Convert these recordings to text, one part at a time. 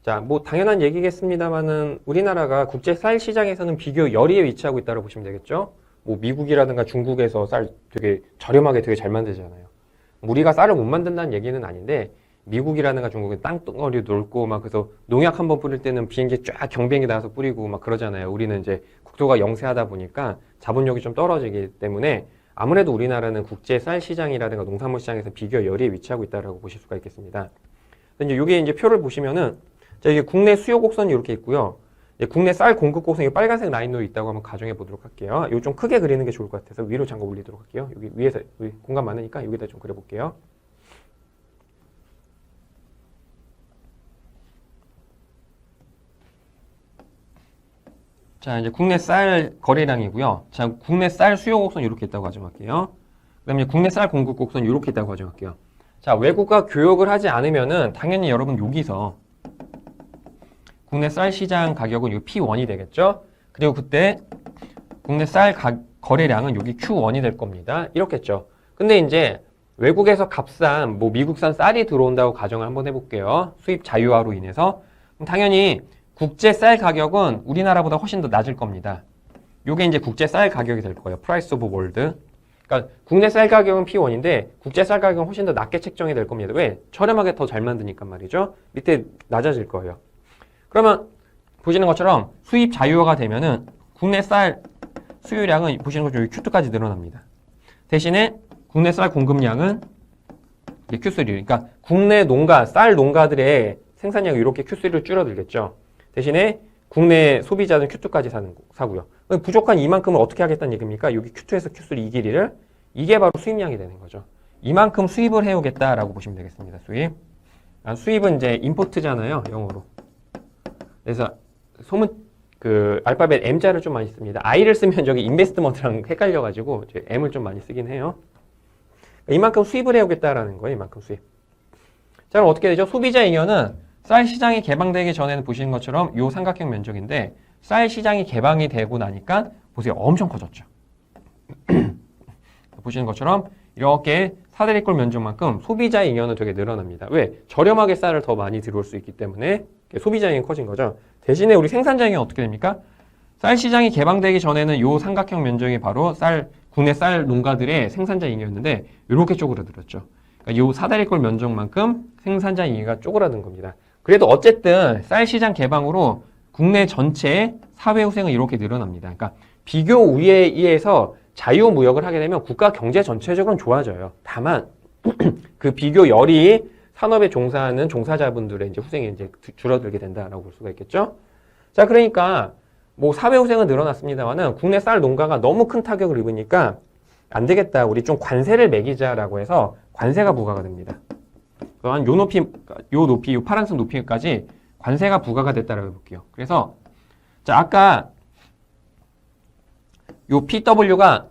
자, 뭐 당연한 얘기겠습니다만은 우리나라가 국제 쌀 시장에서는 비교 열위에 위치하고 있다고 보시면 되겠죠. 뭐 미국이라든가 중국에서 쌀 되게 저렴하게 되게 잘 만들잖아요. 우리가 쌀을 못 만든다는 얘기는 아닌데 미국이라든가 중국은 땅덩어리 넓고 막 그래서 농약 한번 뿌릴 때는 비행기 쫙 경비행기 나와서 뿌리고 막 그러잖아요. 우리는 이제 국토가 영세하다 보니까 자본력이 좀 떨어지기 때문에 아무래도 우리나라는 국제 쌀 시장이라든가 농산물 시장에서 비교 열위에 위치하고 있다라고 보실 수가 있겠습니다. 이제 이게 이제 표를 보시면은 자, 이게 국내 수요 곡선이 이렇게 있고요. 국내 쌀 공급 곡선이 빨간색 라인으로 있다고 한번 가정해 보도록 할게요. 이거 좀 크게 그리는 게 좋을 것 같아서 위로 잠깐 올리도록 할게요. 여기 위에서 공간 많으니까 여기다 좀 그려볼게요. 자, 이제 국내 쌀 거래량이고요. 자, 국내 쌀 수요 곡선 이렇게 있다고 가정할게요. 그다음에 국내 쌀 공급 곡선 이렇게 있다고 가정할게요. 자, 외국과 교역을 하지 않으면은 당연히 여러분 여기서 국내 쌀 시장 가격은 이 P1이 되겠죠? 그리고 그때 국내 쌀 거래량은 여기 Q1이 될 겁니다. 이렇겠죠. 근데 이제 외국에서 값싼 뭐 미국산 쌀이 들어온다고 가정을 한번 해볼게요. 수입 자유화로 인해서. 그럼 당연히 국제 쌀 가격은 우리나라보다 훨씬 더 낮을 겁니다. 요게 이제 국제 쌀 가격이 될 거예요. 프라이스 오브 월드. 그러니까 국내 쌀 가격은 P1인데 국제 쌀 가격은 훨씬 더 낮게 책정이 될 겁니다. 왜? 저렴하게 더 잘 만드니까 말이죠. 밑에 낮아질 거예요. 그러면 보시는 것처럼 수입 자유화가 되면은 국내 쌀 수요량은 보시는 것처럼 Q2까지 늘어납니다. 대신에 국내 쌀 공급량은 Q3. 그러니까 국내 농가, 쌀 농가들의 생산량이 이렇게 Q3로 줄어들겠죠. 대신에 국내 소비자는 Q2까지 사고요. 부족한 이만큼을 어떻게 하겠다는 얘기입니까? 여기 Q2에서 Q3 이 길이를 이게 바로 수입량이 되는 거죠. 이만큼 수입을 해오겠다라고 보시면 되겠습니다. 수입. 수입은 이제 임포트잖아요. 영어로. 그래서 소문 그 알파벳 M자를 좀 많이 씁니다. I를 쓰면 저기 인베스트먼트랑 헷갈려가지고 M을 좀 많이 쓰긴 해요. 이만큼 수입을 해오겠다라는 거예요. 이만큼 수입. 자, 그럼 어떻게 되죠? 소비자 잉여는 쌀 시장이 개방되기 전에는 보시는 것처럼 이 삼각형 면적인데 쌀 시장이 개방이 되고 나니까 보세요. 엄청 커졌죠. 보시는 것처럼 이렇게 사대리꼴 면적만큼 소비자 잉여는 되게 늘어납니다. 왜? 저렴하게 쌀을 더 많이 들어올 수 있기 때문에 소비자 잉여는 커진 거죠. 대신에 우리 생산자 잉여는 어떻게 됩니까? 쌀 시장이 개방되기 전에는 이 삼각형 면적이 바로 국내 쌀 농가들의 생산자 잉여였는데 이렇게 쪼그라들었죠. 그러니까 이 사다리꼴 면적만큼 생산자 잉여가 쪼그라든 겁니다. 그래도 어쨌든 쌀 시장 개방으로 국내 전체 사회 후생은 이렇게 늘어납니다. 그러니까 비교 우위에 의해서 자유무역을 하게 되면 국가 경제 전체적으로는 좋아져요. 다만 그 비교 열이 산업에 종사하는 종사자분들의 이제 후생이 이제 줄어들게 된다라고 볼 수가 있겠죠. 자, 그러니까 뭐 사회 후생은 늘어났습니다만은 국내 쌀 농가가 너무 큰 타격을 입으니까 안 되겠다. 우리 좀 관세를 매기자라고 해서 관세가 부과가 됩니다. 한 요 높이, 요 파란색 높이까지 관세가 부과가 됐다라고 해볼게요. 그래서 자, 아까 요 PW가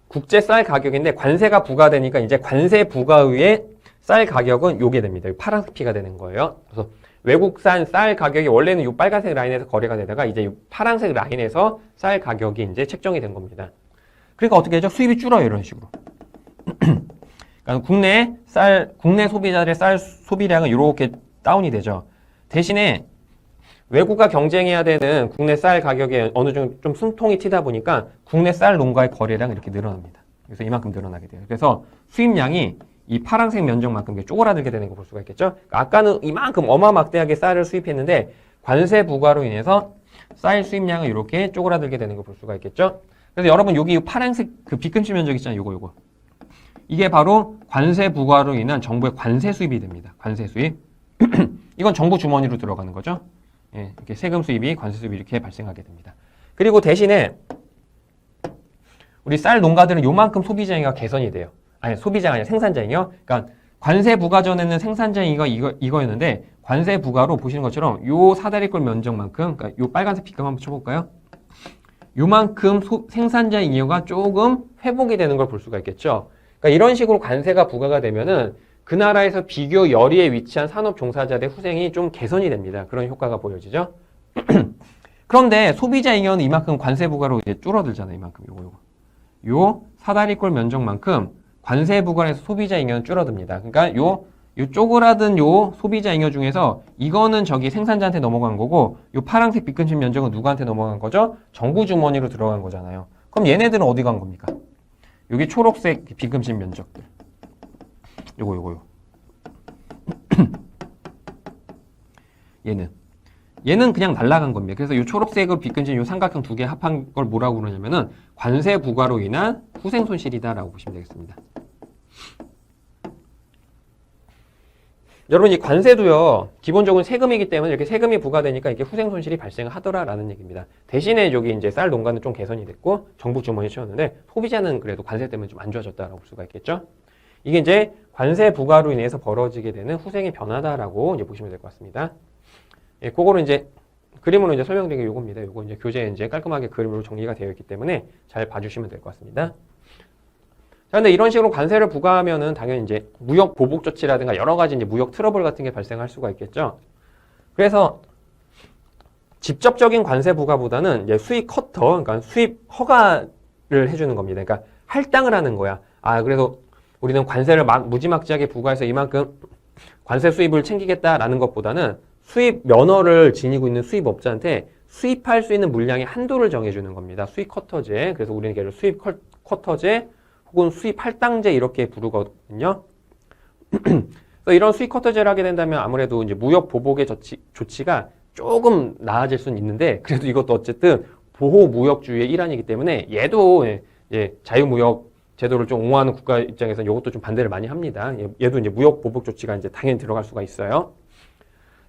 국제 쌀 가격인데 관세가 부과되니까 이제 관세 부과의 쌀 가격은 요게 됩니다. 파란색 P가 되는 거예요. 그래서 외국산 쌀 가격이 원래는 이 빨간색 라인에서 거래가 되다가 이제 이 파란색 라인에서 쌀 가격이 이제 책정이 된 겁니다. 그러니까 어떻게 되죠? 수입이 줄어요. 이런 식으로. 그러니까 국내 소비자들의 쌀 소비량은 이렇게 다운이 되죠. 대신에 외국과 경쟁해야 되는 국내 쌀 가격에 어느 정도 좀 숨통이 튀다 보니까 국내 쌀 농가의 거래량이 이렇게 늘어납니다. 그래서 이만큼 늘어나게 돼요. 그래서 수입량이 이 파란색 면적만큼 쪼그라들게 되는 거 볼 수가 있겠죠. 그러니까 아까는 이만큼 어마막대하게 쌀을 수입했는데 관세 부과로 인해서 쌀 수입량은 이렇게 쪼그라들게 되는 거 볼 수가 있겠죠. 그래서 여러분 여기 파란색 그 빗금치 면적 있잖아요. 요거. 이게 바로 관세 부과로 인한 정부의 관세 수입이 됩니다. 관세 수입. 이건 정부 주머니로 들어가는 거죠. 예, 이렇게 세금 수입이 관세 수입이 이렇게 발생하게 됩니다. 그리고 대신에 우리 쌀 농가들은 요만큼 소비자 잉여가 개선이 돼요. 아니, 소비자가 아니라 생산자 잉여. 그러니까 관세 부과 전에는 생산자 잉여가 이거였는데 관세 부과로 보시는 것처럼 요 사다리꼴 면적만큼, 그러니까 요 빨간색 빗금 한번 쳐볼까요? 요만큼 생산자 잉여가 조금 회복이 되는 걸 볼 수가 있겠죠. 그러니까 이런 식으로 관세가 부과가 되면은 그 나라에서 비교 열의에 위치한 산업 종사자들의 후생이 좀 개선이 됩니다. 그런 효과가 보여지죠. 그런데 소비자 잉여는 이만큼 관세 부과로 이제 줄어들잖아요. 이만큼 요 사다리꼴 면적만큼 관세 부과에서 소비자 잉여는 줄어듭니다. 그러니까 요 요 쪼그라든 요 소비자 잉여 중에서 이거는 저기 생산자한테 넘어간 거고 요 파란색 빗금질 면적은 누구한테 넘어간 거죠? 정부 주머니로 들어간 거잖아요. 그럼 얘네들은 어디 간 겁니까? 여기 초록색 빗금질 면적들. 요거. 얘는 그냥 날아간 겁니다. 그래서 이 초록색으로 빗금질 요 삼각형 두 개 합한 걸 뭐라고 그러냐면은 관세 부과로 인한 후생 손실이다라고 보시면 되겠습니다. 여러분 이 관세도요 기본적으로 세금이기 때문에 이렇게 세금이 부과되니까 이게 후생 손실이 발생하더라라는 얘기입니다. 대신에 여기 이제 쌀 농가는 좀 개선이 됐고 정부 주머니에 채웠는데 소비자는 그래도 관세 때문에 좀 안 좋아졌다라고 볼 수가 있겠죠. 이게 이제 관세 부과로 인해서 벌어지게 되는 후생의 변화다라고 이제 보시면 될 것 같습니다. 예, 그거를 이제 그림으로 이제 설명드린 게 요겁니다. 요거 이제 교재에 이제 깔끔하게 그림으로 정리가 되어 있기 때문에 잘 봐주시면 될 것 같습니다. 자, 근데 이런 식으로 관세를 부과하면은 당연히 이제 무역 보복 조치라든가 여러 가지 이제 무역 트러블 같은 게 발생할 수가 있겠죠. 그래서 직접적인 관세 부과보다는 이제 수입 커터, 그러니까 수입 허가를 해주는 겁니다. 그러니까 할당을 하는 거야. 아, 그래서 우리는 관세를 막 무지막지하게 부과해서 이만큼 관세 수입을 챙기겠다라는 것보다는 수입 면허를 지니고 있는 수입업자한테 수입할 수 있는 물량의 한도를 정해주는 겁니다. 수입 커터제. 그래서 우리는 걔를 수입 커터제 혹은 수입 할당제 이렇게 부르거든요. 그래서 이런 수입 커터제를 하게 된다면 아무래도 이제 무역 보복의 조치가 조금 나아질 수는 있는데 그래도 이것도 어쨌든 보호 무역주의의 일환이기 때문에 얘도 자유무역 제도를 좀 옹호하는 국가 입장에서 이것도 좀 반대를 많이 합니다. 얘도 이제 무역 보복 조치가 이제 당연히 들어갈 수가 있어요.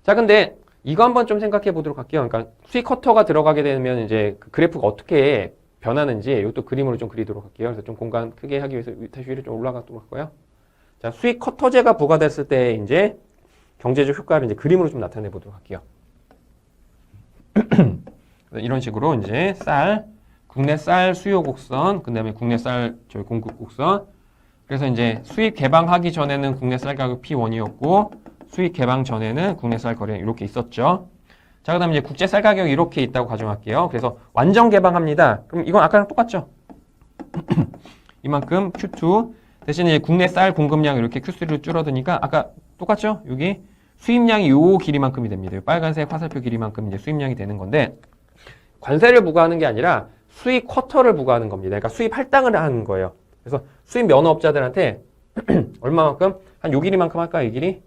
자, 근데 이거 한번 좀 생각해 보도록 할게요. 그러니까 수익 커터가 들어가게 되면 이제 그 그래프가 어떻게 변하는지 이것도 그림으로 좀 그리도록 할게요. 그래서 좀 공간 크게 하기 위해서 다시 위로 좀 올라가도록 할까요? 자, 수익 커터제가 부과됐을 때 이제 경제적 효과를 이제 그림으로 좀 나타내 보도록 할게요. 이런 식으로 이제 국내 쌀 수요 곡선, 그 다음에 국내 쌀 공급 곡선. 그래서 이제 수입 개방하기 전에는 국내 쌀 가격 P1이었고 수입 개방 전에는 국내 쌀 거래 이렇게 있었죠. 자, 그 다음에 이제 국제 쌀 가격이 이렇게 있다고 가정할게요. 그래서 완전 개방합니다. 그럼 이건 아까랑 똑같죠? 이만큼 Q2 대신에 국내 쌀 공급량 이렇게 Q3로 줄어드니까 아까 똑같죠? 여기 수입량이 요 길이만큼이 됩니다. 요 빨간색 화살표 길이만큼 이제 수입량이 되는 건데 관세를 부과하는 게 아니라 수입 쿼터를 부과하는 겁니다. 그러니까 수입 할당을 하는 거예요. 그래서 수입 면허업자들한테 얼마만큼? 한 요 길이만큼 할까요? 이 길이?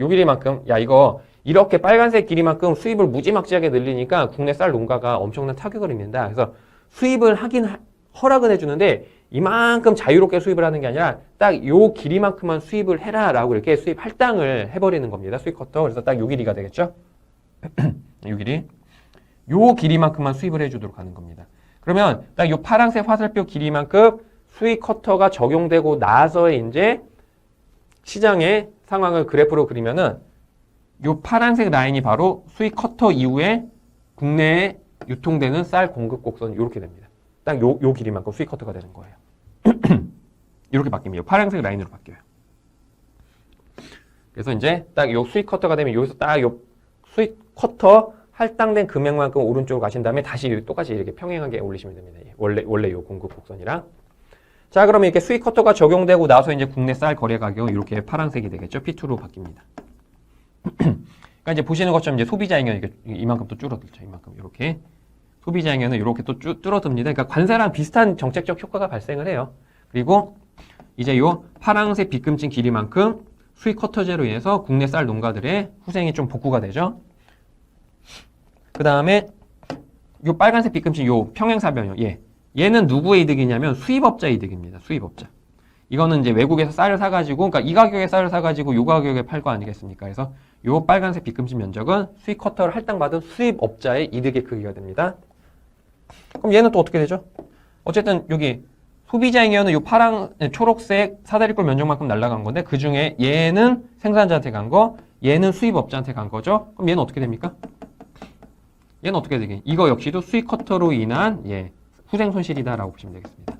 요 길이만큼. 야, 이거 이렇게 빨간색 길이만큼 수입을 무지막지하게 늘리니까 국내 쌀 농가가 엄청난 타격을 입는다. 그래서 수입을 허락은 해주는데 이만큼 자유롭게 수입을 하는 게 아니라 딱 요 길이만큼만 수입을 해라라고 이렇게 수입 할당을 해버리는 겁니다. 수입 커터. 그래서 딱 요 길이가 되겠죠? 요 길이. 요 길이만큼만 수입을 해주도록 하는 겁니다. 그러면 딱 요 파란색 화살표 길이만큼 수입 커터가 적용되고 나서의 이제 시장의 상황을 그래프로 그리면은 요 파란색 라인이 바로 수입 커터 이후에 국내에 유통되는 쌀 공급 곡선 이렇게 됩니다. 딱 요 길이만큼 수입 커터가 되는 거예요. 이렇게 바뀝니다. 파란색 라인으로 바뀌어요. 그래서 이제 딱 요 수입 커터가 되면 여기서 딱 요 수입 커터 할당된 금액만큼 오른쪽으로 가신 다음에 다시 똑같이 이렇게 평행하게 올리시면 됩니다. 원래 요 공급 곡선이랑. 자, 그러면 이렇게 수입 커터가 적용되고 나서 이제 국내 쌀 거래 가격 이렇게 파란색이 되겠죠. P2로 바뀝니다. 그러니까 이제 보시는 것처럼 이제 소비자 잉여 이만큼 또 줄어들죠. 이만큼 이렇게 소비자 잉여는 이렇게 또 줄어듭니다. 그러니까 관세랑 비슷한 정책적 효과가 발생을 해요. 그리고 이제 요 파란색 빗금진 길이만큼 수입 커터제로 인해서 국내 쌀 농가들의 후생이 좀 복구가 되죠. 그 다음에 요 빨간색 빗금진 요 평행사변형 얘는 누구의 이득이냐면 수입업자 이득입니다. 수입업자. 이거는 이제 외국에서 쌀을 사가지고, 그러니까 이 가격에 쌀을 사가지고 요 가격에 팔 거 아니겠습니까? 그래서 요 빨간색 빗금진 면적은 수입 커터를 할당받은 수입업자의 이득의 크기가 됩니다. 그럼 얘는 또 어떻게 되죠? 어쨌든 여기 소비자 잉여는 요 초록색 사다리꼴 면적만큼 날아간 건데 그 중에 얘는 생산자한테 간 거, 얘는 수입업자한테 간 거죠? 그럼 얘는 어떻게 됩니까? 얘는 어떻게 되게? 이거 역시도 수입 커터로 인한 후생 손실이다라고 보시면 되겠습니다.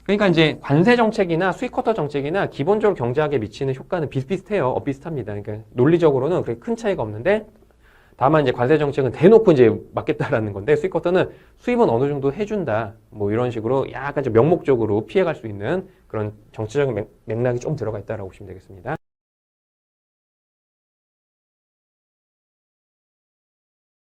그러니까 이제 관세 정책이나 수입 커터 정책이나 기본적으로 경제학에 미치는 효과는 비슷비슷해요. 비슷합니다. 그러니까 논리적으로는 그렇게 큰 차이가 없는데 다만 이제 관세 정책은 대놓고 이제 막겠다라는 건데 수입 쿼터는 수입은 어느 정도 해준다. 뭐 이런 식으로 약간 좀 명목적으로 피해갈 수 있는 그런 정치적인 맥락이 좀 들어가 있다라고 보시면 되겠습니다.